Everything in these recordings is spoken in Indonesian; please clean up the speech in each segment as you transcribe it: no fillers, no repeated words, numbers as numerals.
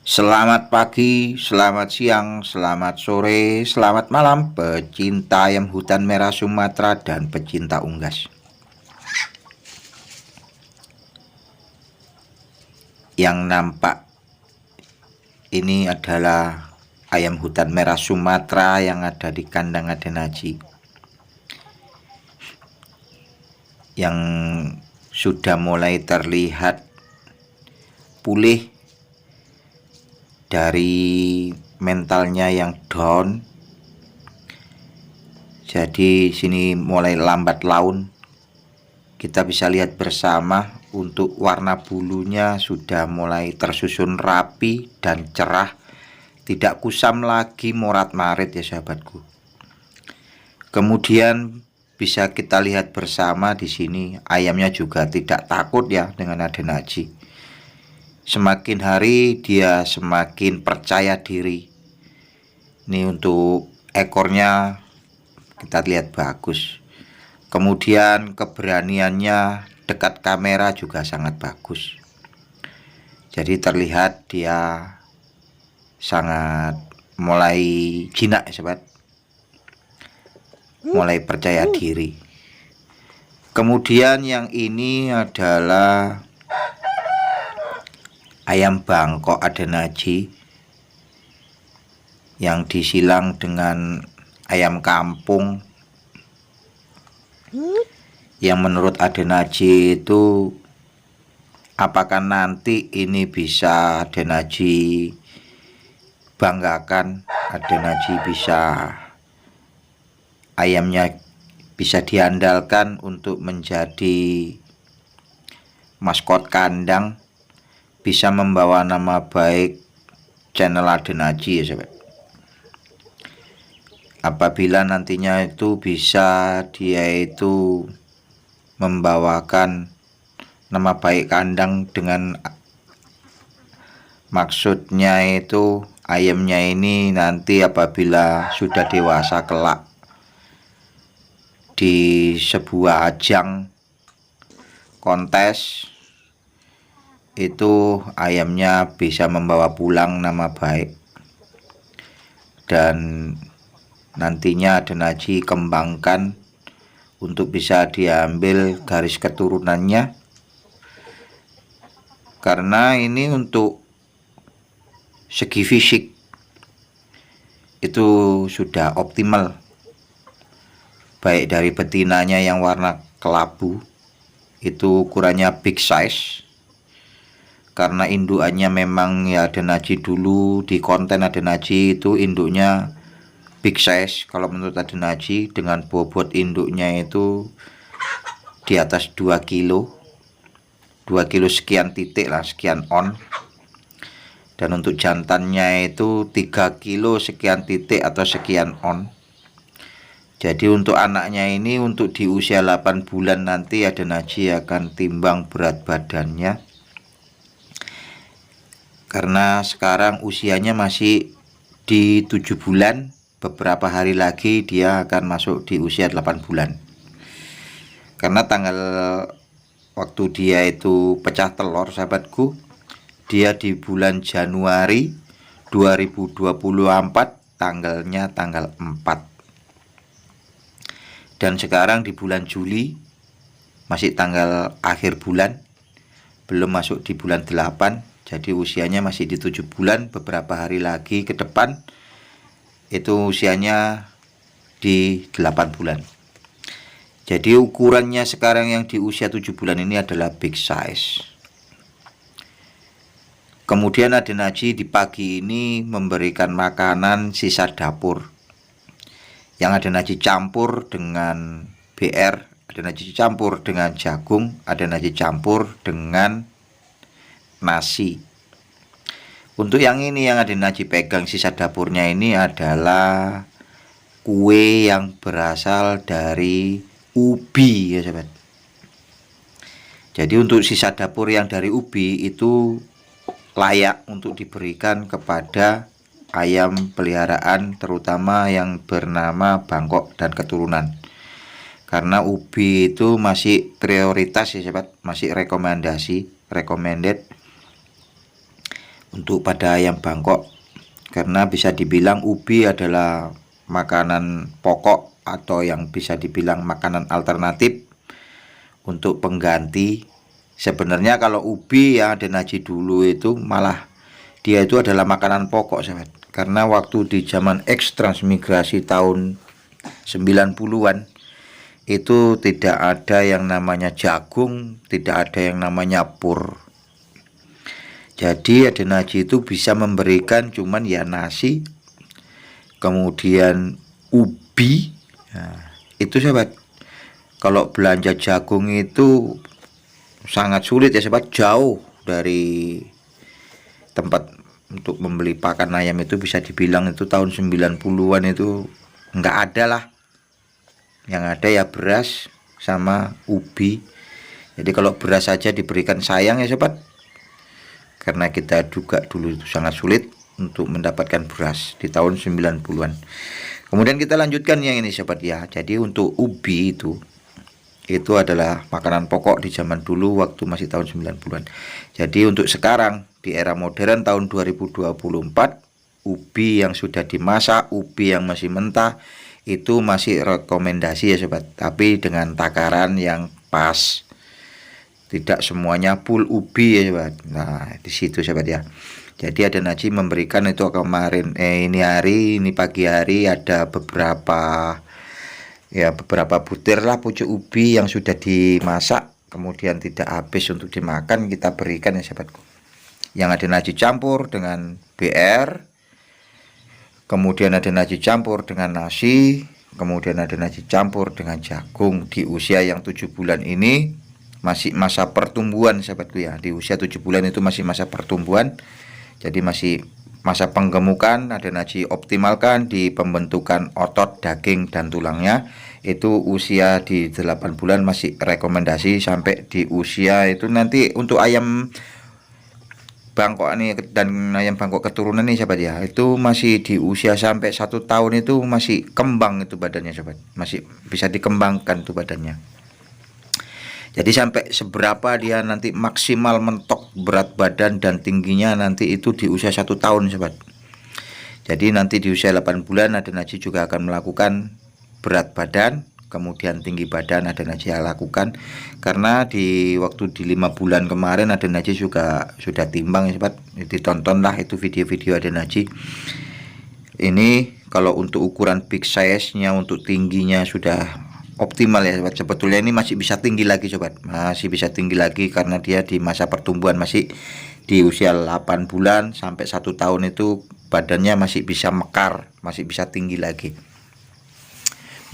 Selamat pagi, selamat siang, selamat sore, selamat malam pecinta ayam hutan merah Sumatera dan pecinta unggas. Yang nampak ini adalah ayam hutan merah Sumatera yang ada di kandang Aden Haji, yang sudah mulai terlihat pulih dari mentalnya yang down. Jadi sini mulai lambat laun. Kita bisa lihat bersama untuk warna bulunya sudah mulai tersusun rapi dan cerah, tidak kusam lagi morat-marit ya sahabatku. Kemudian bisa kita lihat bersama di sini ayamnya juga tidak takut ya dengan Aden Haji. Semakin hari dia semakin percaya diri. Ini untuk ekornya kita lihat bagus. Kemudian keberaniannya dekat kamera juga sangat bagus. Jadi terlihat dia sangat mulai jinak ya sobat. Mulai percaya diri. Kemudian yang ini adalah ayam Bangkok Aden Haji yang disilang dengan ayam kampung, yang menurut Aden Haji itu apakah nanti ini bisa Aden Haji banggakan, Aden Haji bisa ayamnya bisa diandalkan untuk menjadi maskot kandang, bisa membawa nama baik channel Aden Haji ya sobat. Apabila nantinya itu bisa dia itu membawakan nama baik kandang, dengan maksudnya itu ayamnya ini nanti apabila sudah dewasa kelak di sebuah ajang kontes itu ayamnya bisa membawa pulang nama baik, dan nantinya Aden Haji kembangkan untuk bisa diambil garis keturunannya, karena ini untuk segi fisik itu sudah optimal, baik dari betinanya yang warna kelabu itu ukurannya big size, karena indukannya memang ya Aden Haji dulu di konten Aden Haji itu induknya big size. Kalau menurut Aden Haji dengan bobot induknya itu di atas 2 kilo 2 kilo sekian titik lah, sekian on. Dan untuk jantannya itu 3 kilo sekian titik atau sekian on. Jadi untuk anaknya ini untuk di usia 8 bulan nanti Aden Haji akan timbang berat badannya, karena sekarang usianya masih di 7 bulan. Beberapa hari lagi dia akan masuk di usia 8 bulan. Karena tanggal waktu dia itu pecah telur sahabatku, dia di bulan Januari 2024, tanggalnya tanggal 4. Dan sekarang di bulan Juli, masih tanggal akhir bulan, belum masuk di bulan 8. Jadi usianya masih di 7 bulan. Beberapa hari lagi ke depan itu usianya di 8 bulan. Jadi ukurannya sekarang yang di usia 7 bulan ini adalah big size. Kemudian Aden Haji di pagi ini memberikan makanan sisa dapur, yang Aden Haji campur dengan BR, Aden Haji campur dengan jagung, Aden Haji campur dengan nasi. Untuk yang ini yang Aden Haji pegang sisa dapurnya ini adalah kue yang berasal dari ubi ya sahabat. Jadi untuk sisa dapur yang dari ubi itu layak untuk diberikan kepada ayam peliharaan, terutama yang bernama Bangkok dan keturunan. Karena ubi itu masih prioritas ya sahabat, masih recommended untuk pada ayam Bangkok, karena bisa dibilang ubi adalah makanan pokok atau yang bisa dibilang makanan alternatif untuk pengganti. Sebenarnya kalau ubi yang ada Najib dulu itu malah dia itu adalah makanan pokok, sahabat. Karena waktu di zaman eks-transmigrasi tahun 90-an itu tidak ada yang namanya jagung, tidak ada yang namanya pur. Jadi Aden Haji itu bisa memberikan cuman ya nasi, kemudian ubi. Nah, itu sahabat. Kalau belanja jagung itu sangat sulit ya sahabat, jauh dari tempat untuk membeli pakan ayam itu bisa dibilang itu tahun 90-an itu nggak ada lah. Yang ada ya beras sama ubi. Jadi kalau beras saja diberikan sayang ya sahabat, karena kita juga dulu itu sangat sulit untuk mendapatkan beras di tahun 90-an. Kemudian kita lanjutkan yang ini sahabat ya. Jadi untuk ubi itu adalah makanan pokok di zaman dulu waktu masih tahun 90-an. Jadi untuk sekarang di era modern tahun 2024, ubi yang sudah dimasak, ubi yang masih mentah itu masih rekomendasi ya sobat, tapi dengan takaran yang pas. Tidak semuanya full ubi ya sobat. Nah, di situ sobat ya. Jadi Aden Haji memberikan itu kemarin ini pagi hari ada beberapa butir lah pucuk ubi yang sudah dimasak, kemudian tidak habis untuk dimakan, kita berikan ya sahabatku. Yang Aden Haji campur dengan BR, kemudian Aden Haji campur dengan nasi, kemudian Aden Haji campur dengan jagung. Di usia yang 7 bulan ini masih masa pertumbuhan sahabatku ya. Di usia 7 bulan itu masih masa pertumbuhan, jadi masih masa penggemukan. Aden Haji optimalkan di pembentukan otot, daging, dan tulangnya. Itu usia di 8 bulan masih rekomendasi sampai di usia itu nanti untuk ayam Bangkok nih dan ayam Bangkok keturunan nih sahabat ya, itu masih di usia sampai 1 tahun itu masih kembang itu badannya sahabat, masih bisa dikembangkan tuh badannya. Jadi sampai seberapa dia nanti maksimal mentok berat badan dan tingginya nanti itu di usia 1 tahun sahabat. Jadi nanti di usia 8 bulan Aden Haji juga akan melakukan berat badan, kemudian tinggi badan Aden Haji lakukan. Karena di waktu di 5 bulan kemarin Aden Haji juga sudah timbang ya sahabat. Ditontonlah itu video-video Aden Haji. Ini kalau untuk ukuran big size nya, untuk tingginya sudah optimal ya sobat. Sebetulnya ini masih bisa tinggi lagi sobat, masih bisa tinggi lagi karena dia di masa pertumbuhan, masih di usia 8 bulan sampai 1 tahun itu badannya masih bisa mekar, masih bisa tinggi lagi,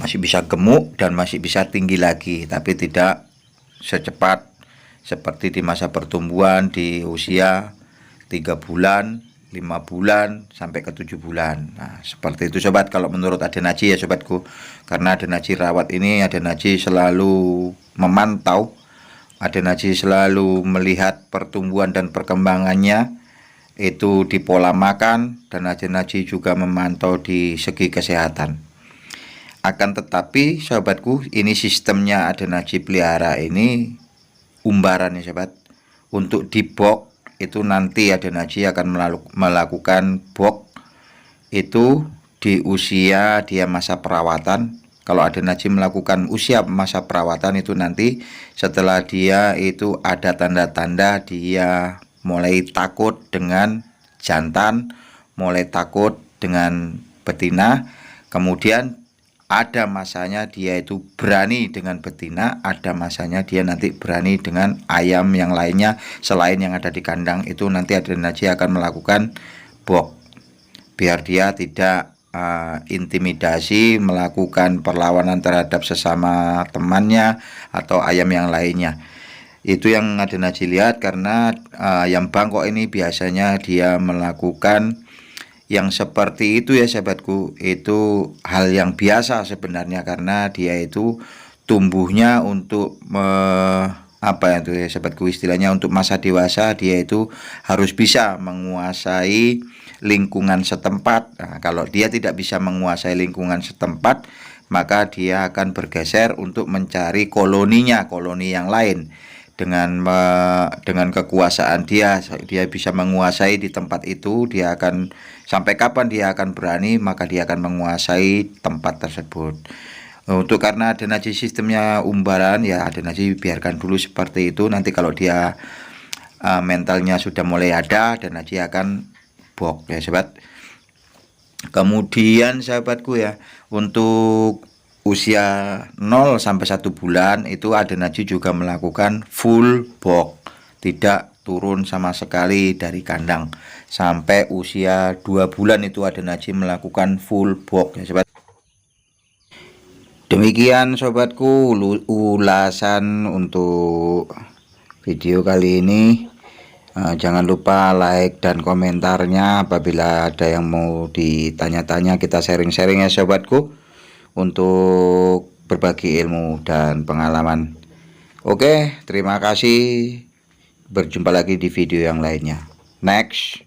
masih bisa gemuk dan masih bisa tinggi lagi, tapi tidak secepat seperti di masa pertumbuhan di usia 3 bulan, 5 bulan sampai ke 7 bulan. Nah, seperti itu sobat kalau menurut Aden Haji ya sobatku. Karena Aden Haji rawat ini, Aden Haji selalu memantau, Aden Haji selalu melihat pertumbuhan dan perkembangannya itu di pola makan, dan Aden Haji juga memantau di segi kesehatan. Akan tetapi sahabatku, ini sistemnya Aden Haji pelihara ini umbaran ya sahabat. Untuk di box itu nanti Aden Haji akan melakukan box itu di usia dia masa perawatan. Kalau Aden Haji melakukan usia masa perawatan itu nanti setelah dia itu ada tanda-tanda dia mulai takut dengan jantan, mulai takut dengan betina, kemudian ada masanya dia itu berani dengan betina, ada masanya dia nanti berani dengan ayam yang lainnya selain yang ada di kandang. Itu nanti Aden Haji akan melakukan box biar dia tidak intimidasi, melakukan perlawanan terhadap sesama temannya atau ayam yang lainnya. Itu yang Aden Haji lihat, karena ayam Bangkok ini biasanya dia melakukan yang seperti itu ya sahabatku. Itu hal yang biasa sebenarnya, karena dia itu tumbuhnya untuk apa itu ya sahabatku, istilahnya untuk masa dewasa dia itu harus bisa menguasai lingkungan setempat. Nah, kalau dia tidak bisa menguasai lingkungan setempat, maka dia akan bergeser untuk mencari koloninya, koloni yang lain. dengan kekuasaan dia bisa menguasai di tempat itu. Dia akan, sampai kapan dia akan berani, maka dia akan menguasai tempat tersebut. Untuk karena Adeniji sistemnya umbaran, ya Adeniji biarkan dulu seperti itu. Nanti kalau dia mentalnya sudah mulai ada, Adeniji akan bok ya sobat. Kemudian sahabatku ya, untuk usia 0 sampai 1 bulan itu Adeniji juga melakukan full box, tidak turun sama sekali dari kandang. Sampai usia 2 bulan itu Adeniji melakukan full box ya sobat. Demikian sobatku ulasan untuk video kali ini. Jangan lupa like dan komentarnya. Apabila ada yang mau ditanya-tanya, kita sharing-sharing ya sobatku, untuk berbagi ilmu dan pengalaman. Oke, terima kasih. Berjumpa lagi di video yang lainnya. Next.